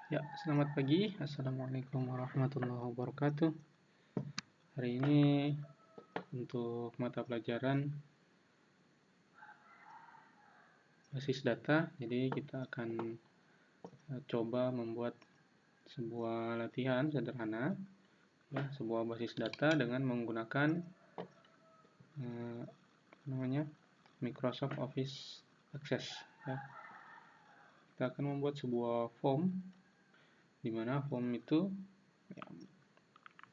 Ya, selamat pagi. Assalamualaikum warahmatullahi wabarakatuh. Hari ini untuk mata pelajaran basis data, jadi kita akan coba membuat sebuah latihan sederhana, ya, sebuah basis data dengan menggunakan Microsoft Office Access. Ya. Kita akan membuat sebuah form, di mana form itu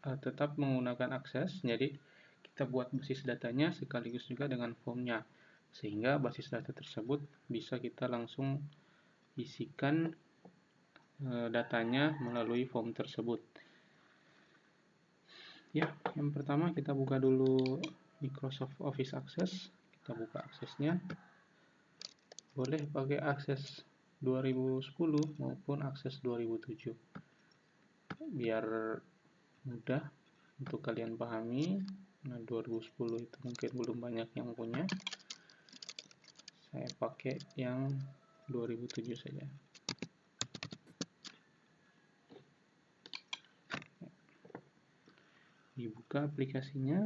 tetap menggunakan akses, jadi kita buat basis datanya sekaligus juga dengan formnya, sehingga basis data tersebut bisa kita langsung isikan datanya melalui form tersebut. Ya, yang pertama kita buka dulu Microsoft Office Access, kita buka aksesnya, boleh pakai akses 2010 maupun akses 2007 biar mudah untuk kalian pahami. Nah, 2010 itu mungkin belum banyak yang punya, saya pakai yang 2007 saja. Dibuka aplikasinya,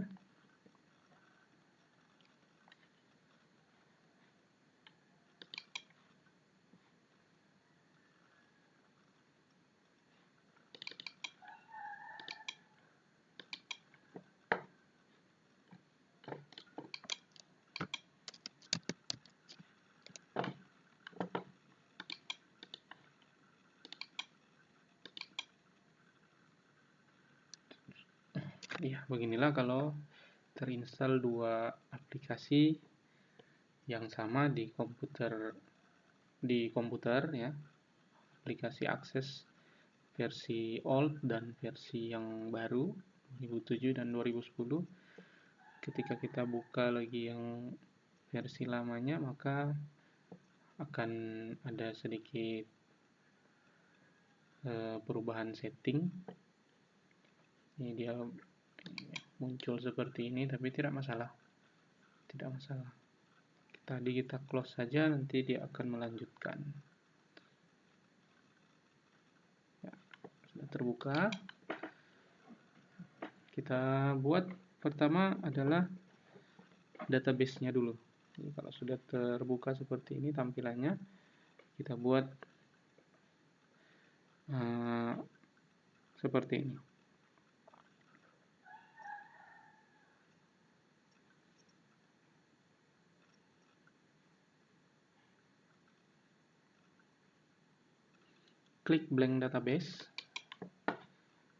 ya beginilah kalau terinstall dua aplikasi yang sama di komputer ya, aplikasi akses versi old dan versi yang baru 2007 dan 2010. Ketika kita buka lagi yang versi lamanya, maka akan ada sedikit perubahan setting. Ini dia muncul seperti ini, tapi tidak masalah. Tadi kita close saja, nanti dia akan melanjutkan. Ya, sudah terbuka. Kita buat pertama adalah database-nya dulu. Jadi kalau sudah terbuka seperti ini tampilannya, kita buat seperti ini. Klik blank database.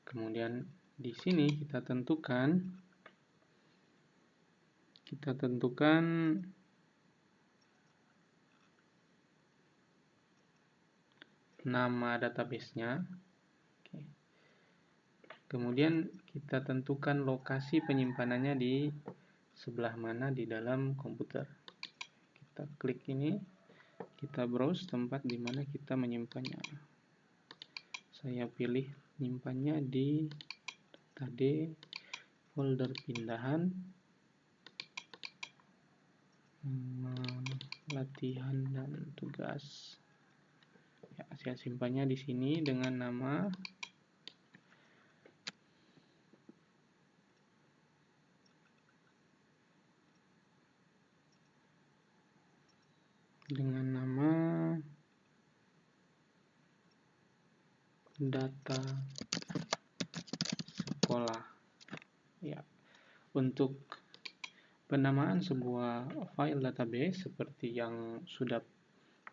Kemudian di sini kita tentukan nama database-nya. Oke. Kemudian kita tentukan lokasi penyimpanannya di sebelah mana di dalam komputer. Kita klik ini, kita browse tempat di mana kita menyimpannya. Saya pilih menyimpannya di tadi folder pindahan, latihan dan tugas. Ya, saya simpannya di sini dengan nama data sekolah. Ya, untuk penamaan sebuah file database seperti yang sudah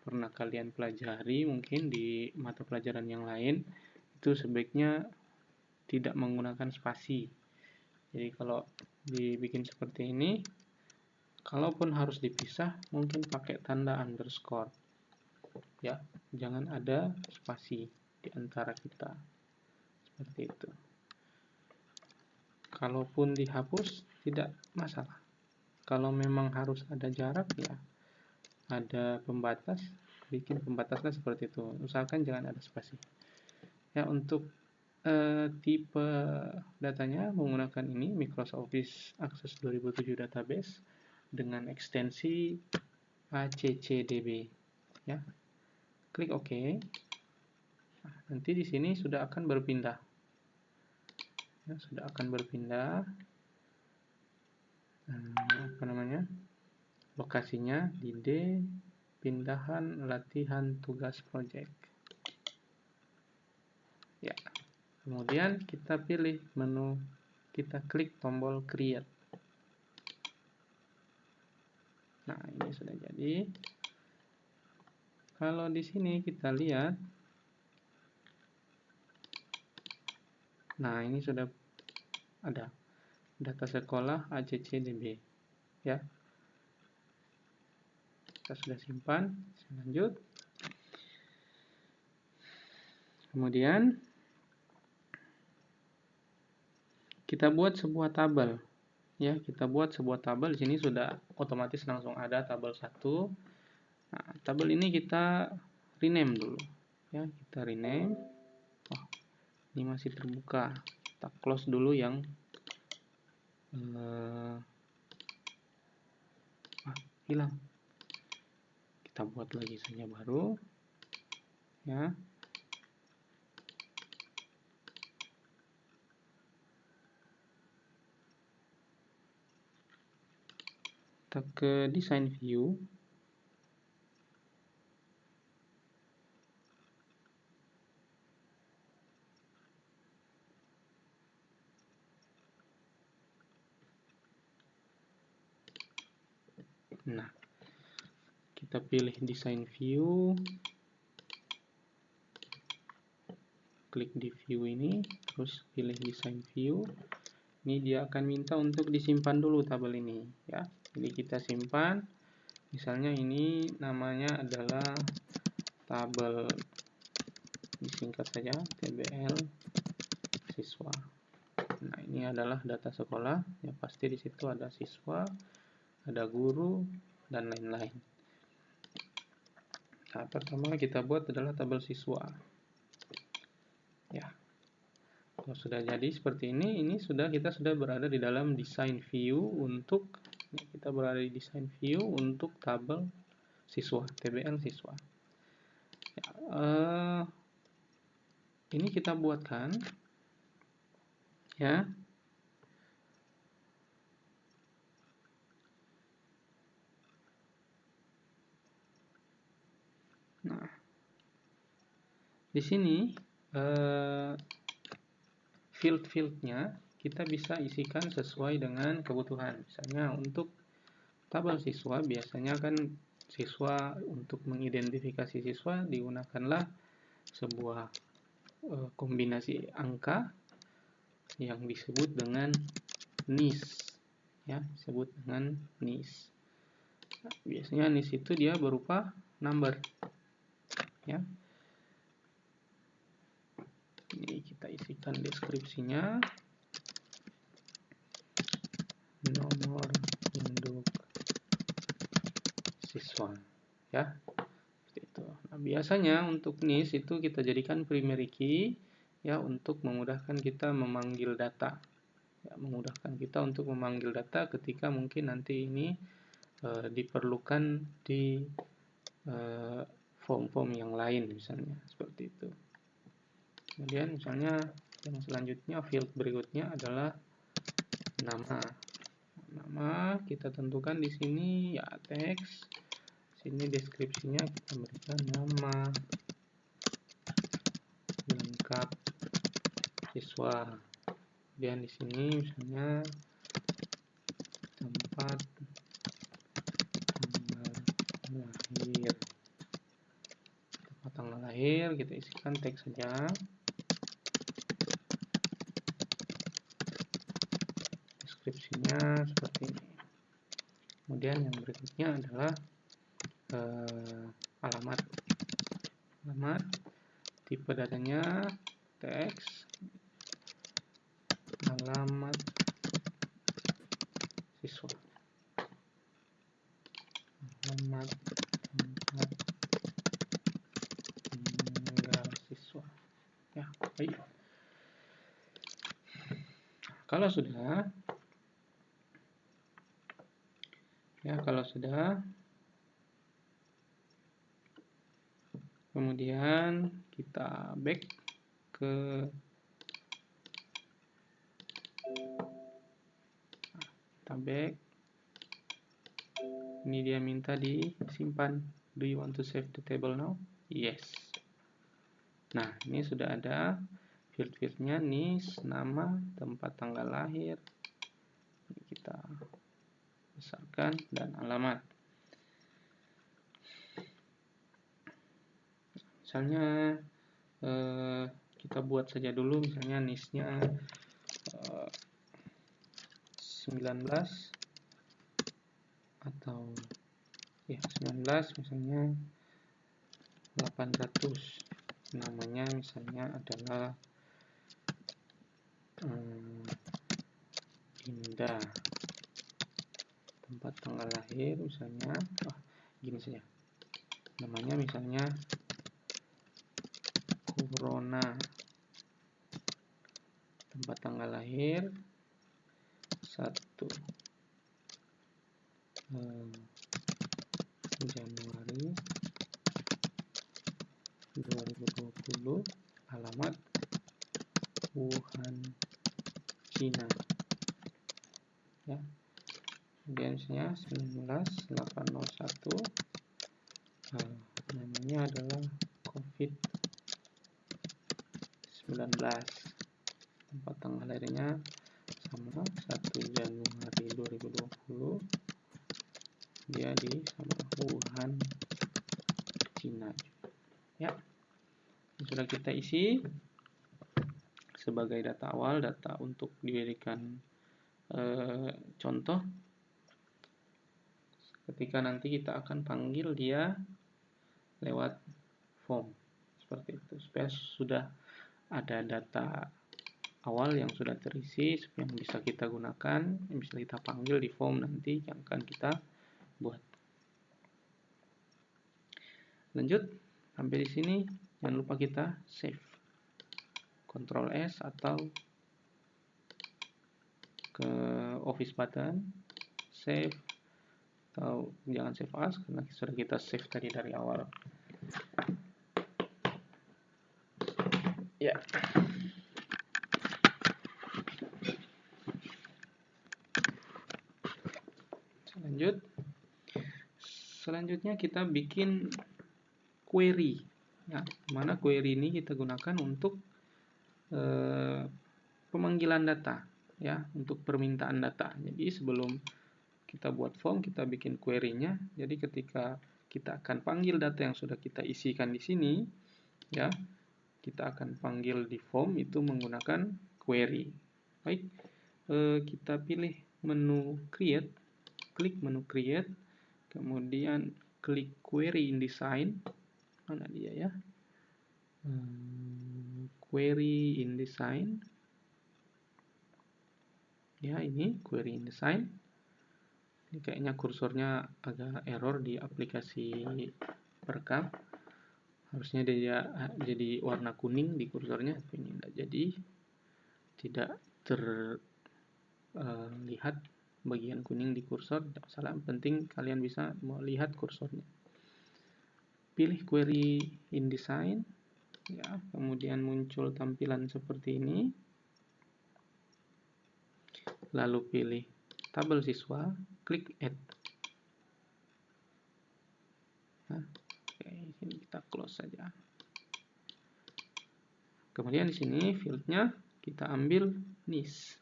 pernah kalian pelajari mungkin di mata pelajaran yang lain, itu sebaiknya tidak menggunakan spasi. Jadi kalau dibikin seperti ini, kalaupun harus dipisah, mungkin pakai tanda underscore. Ya, jangan ada spasi di antara kita. Seperti itu. Kalaupun dihapus, tidak masalah. Kalau memang harus ada jarak, ya ada pembatas, bikin pembatasnya seperti itu. Usahakan jangan ada spasi. Ya, untuk tipe datanya menggunakan ini Microsoft Office Access 2007 Database dengan ekstensi ACCDB. Ya, klik OK. Nanti di sini sudah akan berpindah. Ya, sudah akan berpindah. Apa namanya? Lokasinya di D, pindahan latihan tugas project. Ya. Kemudian kita pilih menu, kita klik tombol create. Nah, ini sudah jadi. Kalau di sini kita lihat, nah ini sudah ada data sekolah ACCDB, ya. Kita sudah simpan. Lanjut. Kemudian kita buat sebuah tabel, ya. Kita buat sebuah tabel. Di sini sudah otomatis langsung ada tabel 1. Nah, tabel ini kita rename dulu, ya. Kita rename. Oh, ini masih terbuka. Kita close dulu yang hilang. Kita buat lagi saja baru, ya. Kita ke design view. Nah, kita pilih design view, klik di view ini, terus pilih design view. Ini dia akan minta untuk disimpan dulu tabel ini, ya. Jadi kita simpan, misalnya ini namanya adalah tabel, disingkat saja TBL siswa. Nah, ini adalah data sekolah, ya pasti di situ ada siswa, ada guru, dan lain-lain. Nah, pertama kita buat adalah tabel siswa. Ya. Kalau sudah jadi seperti ini kita sudah berada di dalam design view untuk, ya, kita berada di design view untuk tabel siswa, TBL siswa. Ya, ini kita buatkan, ya. Nah, di sini field-fieldnya kita bisa isikan sesuai dengan kebutuhan. Misalnya untuk tabel siswa, biasanya kan siswa, untuk mengidentifikasi siswa digunakanlah sebuah kombinasi angka yang disebut dengan NIS, ya, disebut dengan NIS. Nah, biasanya NIS itu dia berupa number, ya. Ini kita isikan deskripsinya, nomor induk siswa, ya, seperti itu. Nah, biasanya untuk NIS itu kita jadikan primary key, ya, untuk memudahkan kita memanggil data, ya, memudahkan kita untuk memanggil data ketika mungkin nanti ini diperlukan di form-form yang lain, misalnya seperti itu. Kemudian misalnya yang selanjutnya, field berikutnya adalah nama. Nama kita tentukan di sini, ya, teks. Sini deskripsinya kita berikan nama lengkap siswa. Kemudian di sini misalnya tempat lahir. Tempat tanggal lahir kita isikan teks saja. Deskripsinya seperti ini. Kemudian yang berikutnya adalah alamat. Alamat, tipe datanya teks, alamat siswa, alamat tempat tinggal siswa, ya. Baik, kalau sudah, kemudian kita back ke ini, dia minta disimpan. Do you want to save the table now? Yes. Nah, ini sudah ada field-fieldnya, NIS, nama, tempat tanggal lahir. Ini kita besarkan, dan alamat. Misalnya kita buat saja dulu, misalnya NIS-nya 19 atau ya 19, misalnya 800. Namanya misalnya adalah Indah. Tempat tanggal lahir misalnya gini saja, namanya misalnya Corona. Tempat tanggal lahir 1 Januari 2020, alamat Wuhan, Cina. Ya. Kemudian misalnya 19801, namanya adalah COVID-19. Tempat tanggal lahirnya sama, 1 Januari 2020, dia di sama Wuhan, Cina. Ya, sudah kita isi sebagai data awal, data untuk diberikan contoh. Ketika nanti kita akan panggil dia lewat form seperti itu, supaya sudah ada data awal yang sudah terisi yang bisa kita gunakan, yang bisa kita panggil di form nanti yang akan kita buat. Lanjut sampai di sini, jangan lupa kita save, Ctrl S atau ke Office button, save, atau jangan save as karena sudah kita save tadi dari awal. Ya. Selanjutnya kita bikin query. Ya, mana query ini kita gunakan untuk pemanggilan data, ya, untuk permintaan data. Jadi sebelum kita buat form, kita bikin query-nya. Jadi ketika kita akan panggil data yang sudah kita isikan di sini, ya, kita akan panggil di form itu menggunakan query. Baik, kita pilih menu create, klik menu create, kemudian klik query InDesign. Mana dia ya? Query InDesign. Ya, ini query InDesign. Ini kayaknya kursornya agak error di aplikasi perekam. Harusnya dia jadi warna kuning di kursornya, tapi ini tidak jadi. Tidak terlihat bagian kuning di kursor. Tidak masalah, yang penting kalian bisa melihat kursornya. Pilih query InDesign, ya, kemudian muncul tampilan seperti ini. Lalu pilih tabel siswa, klik add. Nah, oke, sini kita close saja. Kemudian di sini fieldnya kita ambil NIS.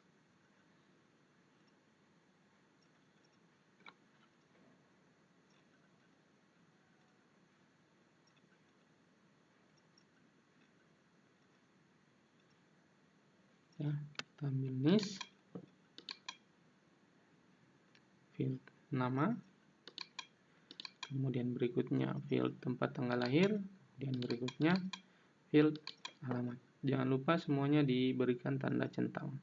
Ya, kita ambil NIS, field nama, kemudian berikutnya field tempat tanggal lahir, kemudian berikutnya field alamat. Jangan lupa semuanya diberikan tanda centang.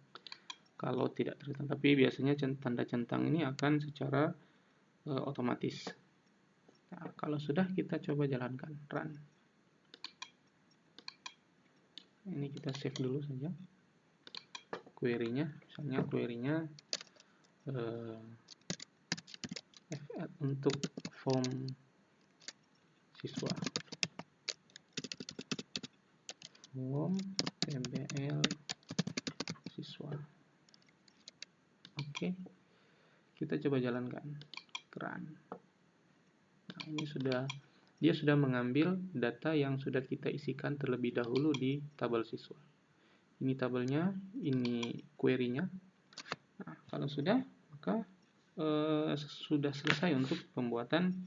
Kalau tidak tercentang, tapi biasanya tanda centang ini akan secara otomatis. Nah, kalau sudah, kita coba jalankan, run. Ini kita save dulu saja query-nya, misalnya query-nya untuk form siswa. form tbl siswa. Oke, kita coba jalankan. Run. Nah, ini dia sudah mengambil data yang sudah kita isikan terlebih dahulu di tabel siswa. Ini tabelnya, ini query-nya. Nah, kalau sudah, maka sudah selesai untuk pembuatan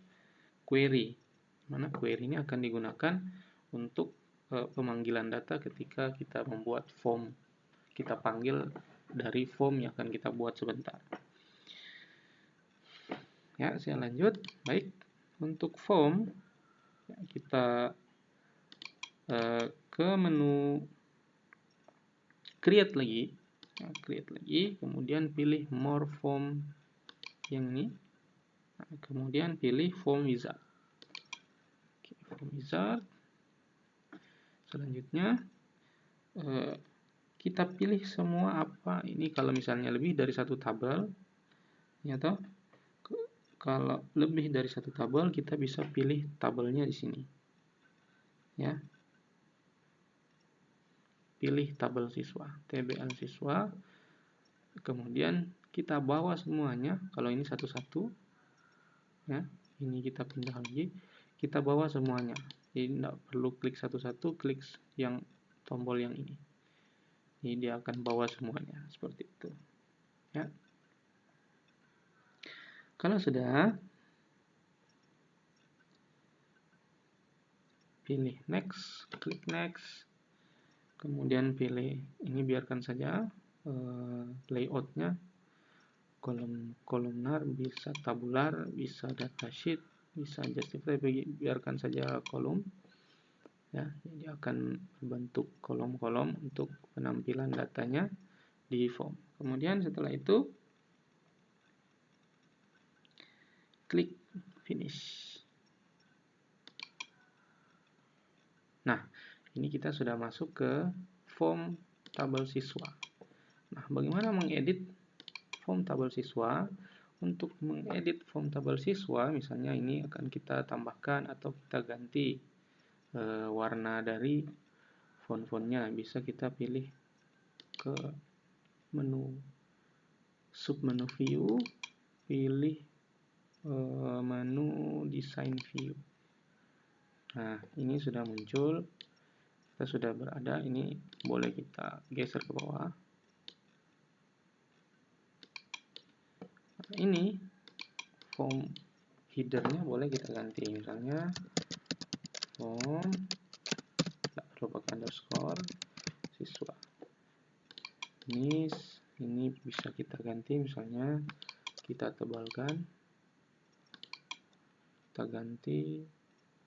query. Mana query ini akan digunakan untuk pemanggilan data ketika kita membuat form. Kita panggil dari form yang akan kita buat sebentar. Ya, saya lanjut. Baik, untuk form kita ke menu create lagi, ya, create lagi, kemudian pilih more form yang ini, nah, kemudian pilih form wizard. Oke, form wizard. Selanjutnya kita pilih semua apa ini, kalau misalnya lebih dari satu tabel, ya toh. Kalau lebih dari satu tabel, kita bisa pilih tabelnya di sini. Ya. Pilih tabel siswa, tbl siswa. Kemudian kita bawa semuanya. Kalau ini satu-satu, ya. Ini kita pindah lagi. Kita bawa semuanya. Jadi tidak perlu klik satu-satu, klik yang tombol yang ini. Jadi dia akan bawa semuanya seperti itu. Ya. Kalau sudah, pilih next, klik next, kemudian pilih ini, biarkan saja layoutnya kolomnar, bisa tabular, bisa datasheet, bisa justify, biarkan saja kolom. Ya, jadi akan berbentuk kolom-kolom untuk penampilan datanya di form. Kemudian setelah itu klik finish. Nah, ini kita sudah masuk ke form tabel siswa. Nah, bagaimana mengedit form tabel siswa? Untuk mengedit form tabel siswa, misalnya ini akan kita tambahkan atau kita ganti warna dari font-fontnya. Bisa kita pilih ke menu submenu view, pilih menu design view. Nah, ini sudah muncul, kita sudah berada. Ini boleh kita geser ke bawah. Nah, ini form headernya boleh kita ganti, misalnya form, tidak perlu pakai underscore, siswa. Ini bisa kita ganti, misalnya kita tebalkan, kita ganti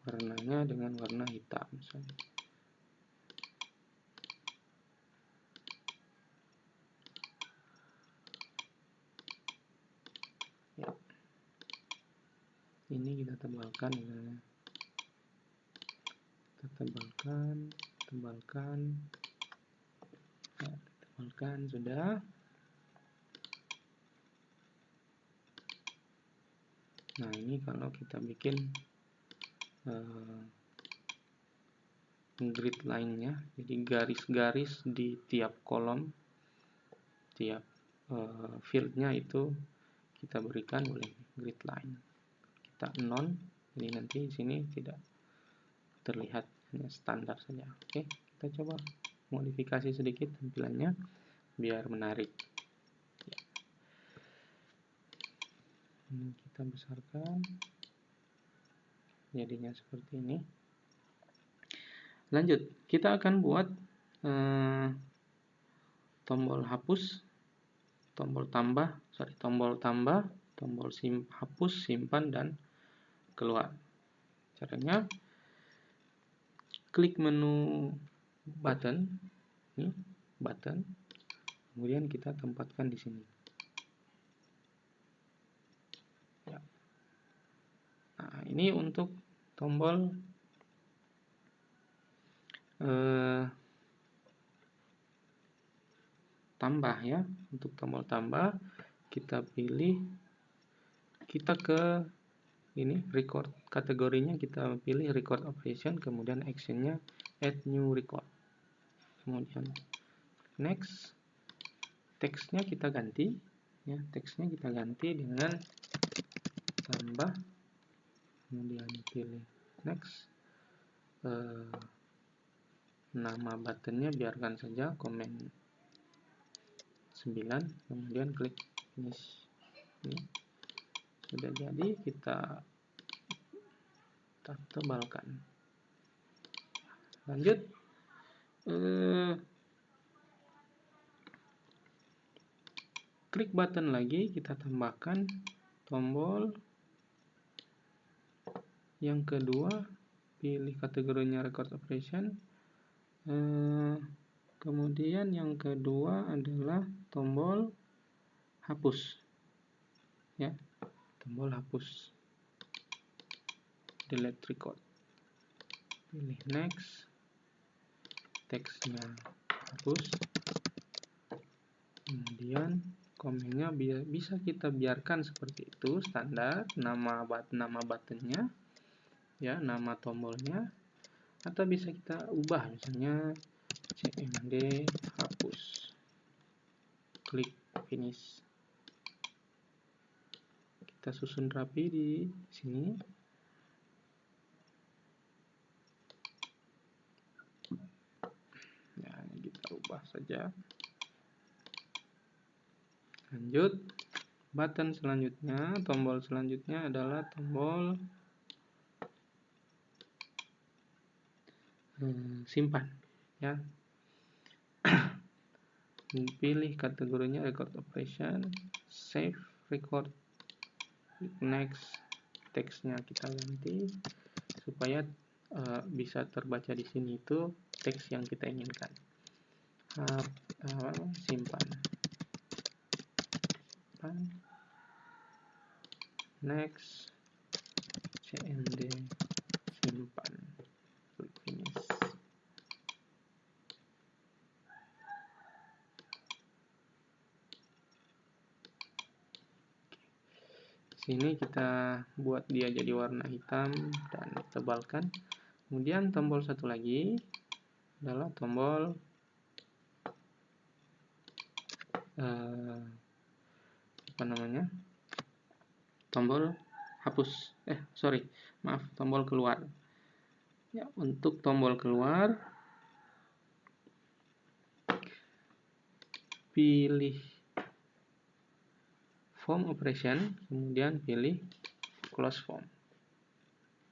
warnanya dengan warna hitam misalnya. Ya. Ini kita tebalkan misalnya. Kita tebalkan. Ya, tebalkan sudah. Nah, ini kalau kita bikin grid line-nya, jadi garis-garis di tiap kolom, tiap field-nya itu kita berikan boleh grid line. Kita non, jadi nanti di sini tidak terlihat, hanya standar saja. Oke, kita coba modifikasi sedikit tampilannya biar menarik. Ya. Ini kita besarkan, jadinya seperti ini. Lanjut, kita akan buat tombol hapus, tombol tambah, tombol hapus, simpan, dan keluar. Caranya, klik menu button, ini button, kemudian kita tempatkan di sini. Ya. Nah, ini untuk tombol tambah ya. Untuk tombol tambah kita pilih, kita ke ini record, kategorinya kita pilih record operation, kemudian actionnya add new record. kemudian next. Teksnya kita ganti, ya, teksnya kita ganti dengan tambah, kemudian pilih next. Nama buttonnya biarkan saja komen 9, kemudian klik finish. Ini sudah jadi, kita tebalkan. Lanjut, klik button lagi, kita tambahkan tombol yang kedua, pilih kategorinya record operation. Kemudian yang kedua adalah tombol hapus, ya, tombol hapus, delete record. Pilih next, teksnya hapus, kemudian komennya bisa kita biarkan seperti itu standar, nama buttonnya, ya, nama tombolnya, atau bisa kita ubah, misalnya cmd hapus, klik finish. Kita susun rapi di sini. Ya, kita ubah saja. Lanjut, button selanjutnya, tombol selanjutnya adalah tombol simpan, ya. Pilih kategorinya record operation, save record, next, teksnya kita ganti supaya bisa terbaca di sini itu teks yang kita inginkan. Simpan, next, cmd simpan, klik finish. Sini kita buat dia jadi warna hitam dan tebalkan. Kemudian tombol satu lagi adalah tombol tombol hapus. Tombol keluar. Ya, untuk tombol keluar, pilih form operation, kemudian pilih close form.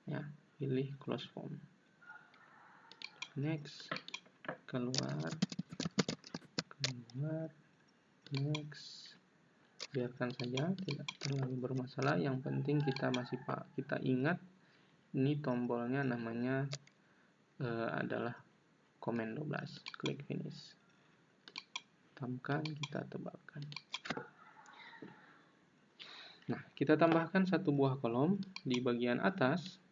Ya, pilih close form. Next, keluar, next. Biarkan saja, tidak terlalu bermasalah. Yang penting kita ingat ini tombolnya namanya adalah komen 12. Klik finish. Tambahkan, kita tebalkan. Nah, kita tambahkan satu buah kolom di bagian atas,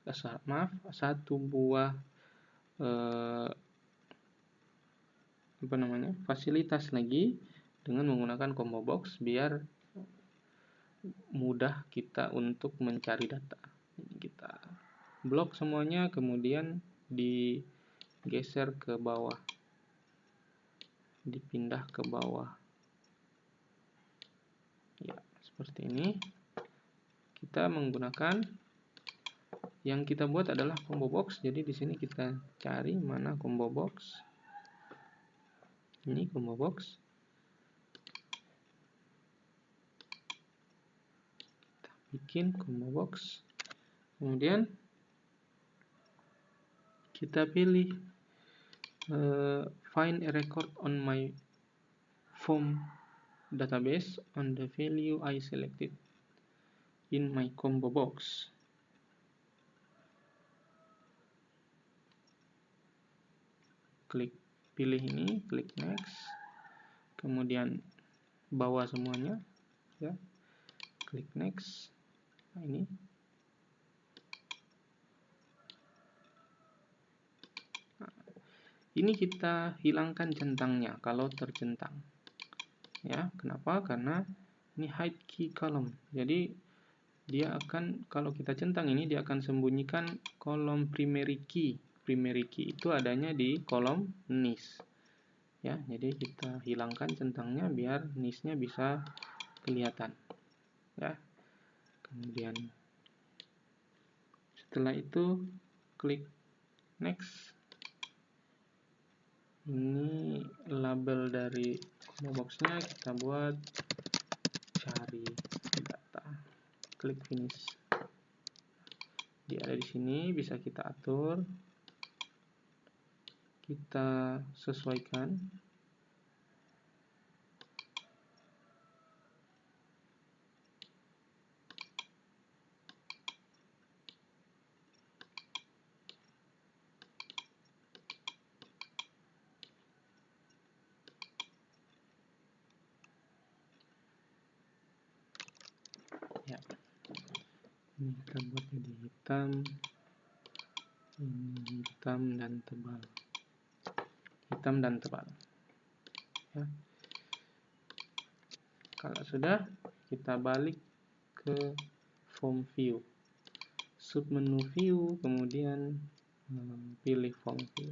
satu buah fasilitas lagi dengan menggunakan combo box biar mudah kita untuk mencari data. Kita blok semuanya, kemudian digeser ke bawah, dipindah ke bawah. Ya, seperti ini. Kita menggunakan yang kita buat adalah combo box. Jadi di sini kita cari mana combo box. Ini combo box. Kita bikin combo box. Kemudian kita pilih find a record on my form database on the value I selected in my combo box. Pilih ini, klik next, kemudian bawa semuanya, ya, klik next. Nah, ini kita hilangkan centangnya kalau tercentang, ya. Kenapa? Karena ini hide key column, jadi dia akan, kalau kita centang ini, dia akan sembunyikan kolom primary key. Primary key itu adanya di kolom NIS. ya. Jadi kita hilangkan centangnya biar niche-nya bisa kelihatan, ya. Kemudian setelah itu klik next. Ini label dari boxnya kita buat cari data. Klik finish. Dia ada di sini, bisa kita atur, kita sesuaikan. Ya, ini kita buat jadi hitam, ini hitam dan tebal, hitam dan tebal, ya. Kalau sudah, kita balik ke form view, submenu view, kemudian pilih form view.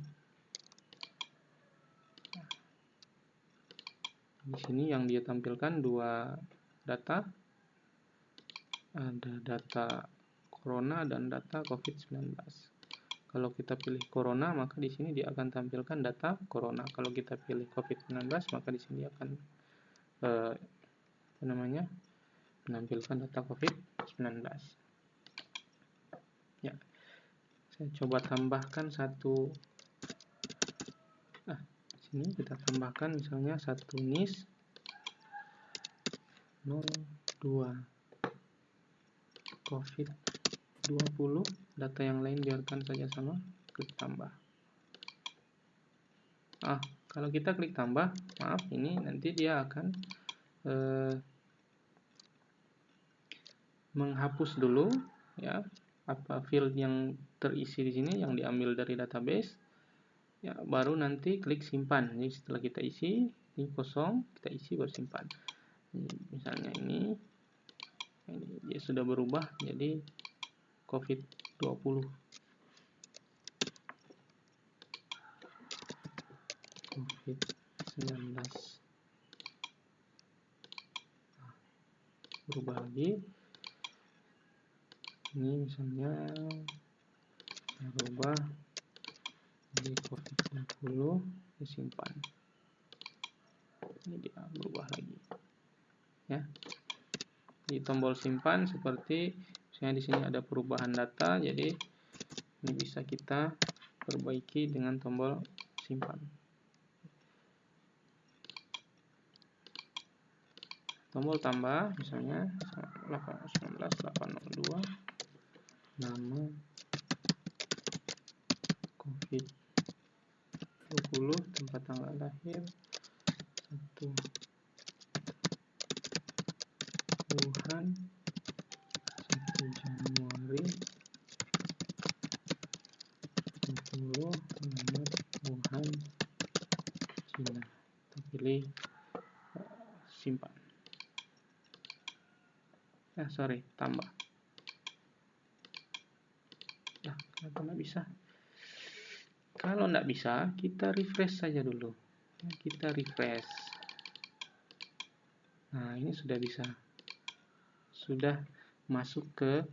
Di sini yang dia tampilkan dua data, ada data corona dan data COVID-19. Kalau kita pilih corona, maka di sini dia akan tampilkan data corona. Kalau kita pilih COVID-19, maka di sini akan menampilkan data COVID-19. Ya, saya coba tambahkan satu. Sini kita tambahkan misalnya satu niche 02 COVID-20, data yang lain biarkan saja sama, klik tambah. Kalau kita klik tambah, maaf, ini nanti dia akan menghapus dulu, ya, apa field yang terisi di sini yang diambil dari database, ya, baru nanti klik simpan. Jadi setelah kita isi, ini kosong, kita isi baru simpan. Misalnya ini dia sudah berubah jadi COVID-20. COVID-19. Berubah lagi. Ini misalnya berubah jadi COVID-20, disimpan. Ini dia berubah lagi. Ya. Di tombol simpan seperti misalnya di sini ada perubahan data, jadi ini bisa kita perbaiki dengan tombol simpan. Tombol tambah misalnya 19802, nama COVID-20, tempat tanggal lahir 1 Wuhan 1 Januari 20, alamat Wuhan, Cina. Kita pilih simpan. Tambah. Nah, kenapa nggak bisa? Kalau nggak bisa, kita refresh saja dulu. Kita refresh. Nah, ini sudah bisa. Sudah masuk ke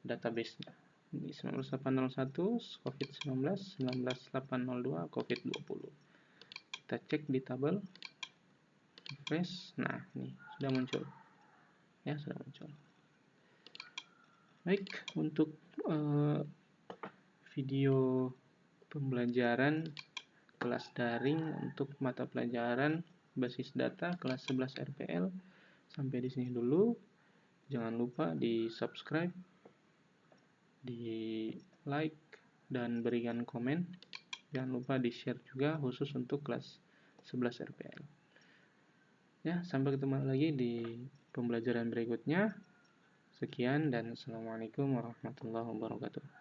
database-nya. Ini 19801, COVID-19, 19802, COVID-20. Kita cek di tabel. Refresh. Nah, ini sudah muncul. Ya, sudah muncul. Baik, untuk video pembelajaran kelas daring untuk mata pelajaran basis data kelas 11 RPL sampai di sini dulu. Jangan lupa di subscribe, di like, dan berikan komen. Jangan lupa di share juga khusus untuk kelas 11 RPL. Ya, sampai ketemu lagi di pembelajaran berikutnya. Sekian dan assalamualaikum warahmatullahi wabarakatuh.